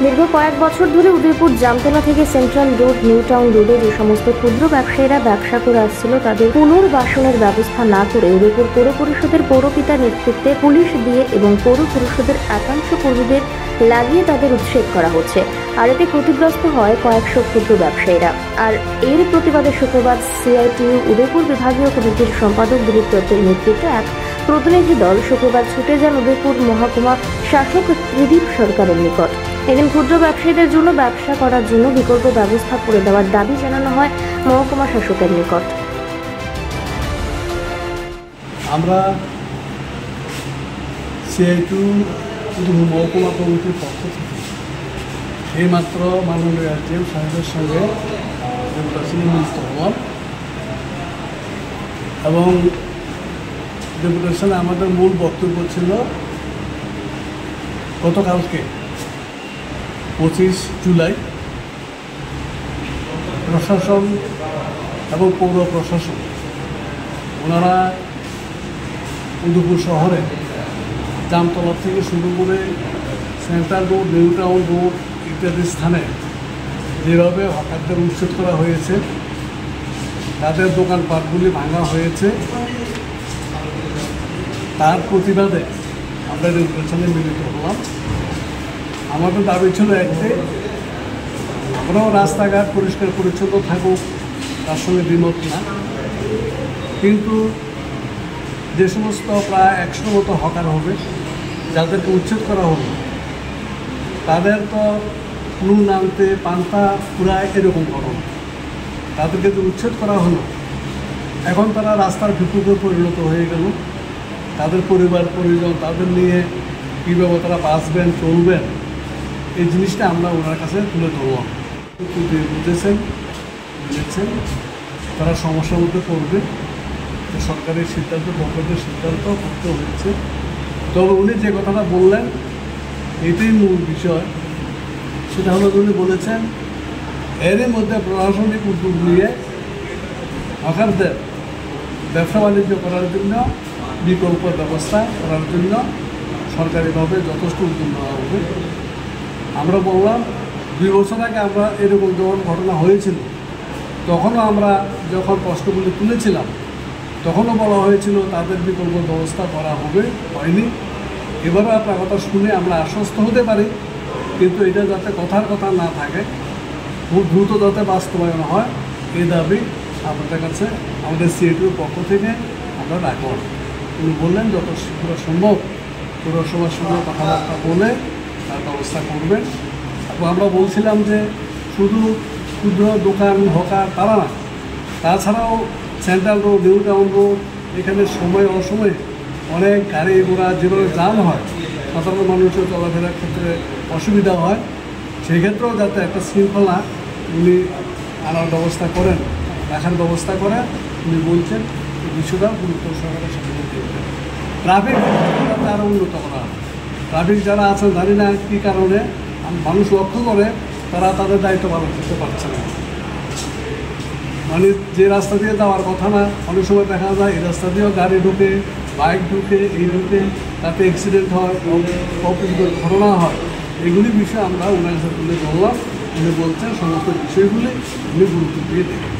দীর্ঘ কয়েক বছর ধরে উদয়পুর জামতলা থেকে সেন্ট্রাল রোড নিউ টাউন রোডে যে সমস্ত ক্ষুদ্র ব্যবসায়ীরা ব্যবসা করে আসছিল তাদের পুনর্বাসনের ব্যবস্থা না করে উদয়পুর পৌর পরিষদের পৌরপিতার নেতৃত্বে পুলিশ দিয়ে এবং পৌর পরিষদের একাংশ কর্মীদের লাগিয়ে তাদের উচ্ছেদ করা হচ্ছে। আর এতে ক্ষতিগ্রস্ত হয় কয়েকশো ক্ষুদ্র ব্যবসায়ীরা। আর এর প্রতিবাদে শুক্রবার সিআইটিইউ উদয়পুর বিভাগীয় কমিটির সম্পাদক দিলীপ দত্তের নেতৃত্বে এক প্রতিনিধি দল শুক্রবার ছুটে যান উদয়পুর মহকুমা শাসক ত্রিদীপ সরকারের নিকট। এদিন ক্ষুদ্র ব্যবসায়ীদের জন্য ব্যবসা করার জন্য বিকল্প ব্যবস্থা করে দেওয়ার দাবি জানানো হয় মহকুমা শাসকের নিকট। আমরা সিআইটিইউ মহকুমা কমিটির পক্ষ থেকে এইমাত্র মাননীয় এসডিএম সাহেবের সঙ্গে ডেপুটেশনে মিলিত হলাম এবং ডেপুটেশনে আমাদের মূল বক্তব্য ছিল গতকালকে 25 জুলাই প্রশাসন এবং পৌর প্রশাসন ওনারা উদয়পুর শহরে জামতলা থেকে শুরু করে central road new town road ইত্যাদি স্থানে যেভাবে হকারদের উচ্ছেদ করা হয়েছে, তাদের দোকানপাটগুলি ভাঙা হয়েছে, তার প্রতিবাদে আমরা ডেপুটেশনে মিলিত হলাম। আমাদের দাবি ছিল একটাই, আমরাও রাস্তাঘাট পরিষ্কার পরিচ্ছন্ন থাকুক, তার সঙ্গে দ্বিমত না, কিন্তু যে সমস্ত প্রায় 100 মতো হকার হবে যাদেরকে উচ্ছেদ করা হলো, তাদের তো নুন আনতে পান্তা পুরায় এরকম ঘটনা, তাদেরকে যে উচ্ছেদ করা হলো এখন তারা রাস্তার ভিক্ষুকে পরিণত হয়ে গেল। তাদের পরিবার পরিজন তাদের নিয়ে কীভাবে তারা বাঁচবেন চলবেন এই জিনিসটা আমরা ওনার কাছে তুলে ধরলাম। বুঝেছেন তারা সমস্যার মধ্যে পড়বে, সরকারের সিদ্ধান্ত পক্ষের সিদ্ধান্ত করতে হয়েছে। তবে উনি যে কথাটা বললেন এটাই মূল বিষয়, সেটা হলো উনি বলেছেন এরই মধ্যে প্রশাসনিক উদ্যোগ নিয়ে হকারদের ব্যবসা বাণিজ্য করার জন্য বিকল্প ব্যবস্থা করার জন্য সরকারিভাবে যথেষ্ট উদ্যোগ নেওয়া হবে। আমরা বললাম 2 বছর আগে আমরা এরকম যখন ঘটনা হয়েছিল তখনও আমরা যখন প্রশ্নগুলি তুলেছিলাম তখনও বলা হয়েছিল তাদের বিকল্প ব্যবস্থা করা হবে, হয়নি। এবারও আপনার কথা শুনে আমরা আশ্বস্ত হতে পারি, কিন্তু এটা যাতে কথার কথা না থাকে, খুব দ্রুত যাতে বাস্তবায়ন হয় এই দাবি আপনাদের কাছে আমাদের সিআইটিইউর পক্ষ থেকে আমরা রাখলাম। উনি বললেন যত শীঘ্র সম্ভব পৌরসভার সঙ্গে কথাবার্তা বলে তার ব্যবস্থা করবেন। এবং আমরা বলছিলাম যে শুধু ক্ষুদ্র দোকান হকার তারা না, তাছাড়াও central road new town road এখানে সময় অসময়ে অনেক গাড়ি ঘোড়া যেভাবে জ্যাম হয়, সাধারণ মানুষের চলাফেরার ক্ষেত্রে অসুবিধা হয়, সেক্ষেত্রেও যাতে একটা শৃঙ্খলা উনি আনার ব্যবস্থা করেন, রাখার ব্যবস্থা করেন উনি বলছেন। এই বিষয়টা গুরুত্ব সহকারে সাথে দেখবেন। ট্রাফিক আরও উন্নত করা, ট্রাফিক যারা আছেন জানি না কী কারণে মানুষ লক্ষ্য করে তারা তাদের দায়িত্ব পালন করতে পারছে না। মানে যে রাস্তা দিয়ে যাওয়ার কথা না, অনেক সময় দেখা যায় এই রাস্তা দিয়েও গাড়ি ঢুকে, বাইক ঢুকে, এই ঢুকে, তাতে অ্যাক্সিডেন্ট হয়, ঘটনা হয়। এগুলি বিষয়ে আমরা ওনার কাছে তুলে ধরলাম। উনি বলছেন সমস্ত বিষয়গুলি উনি গুরুত্ব দিয়ে দেখেন।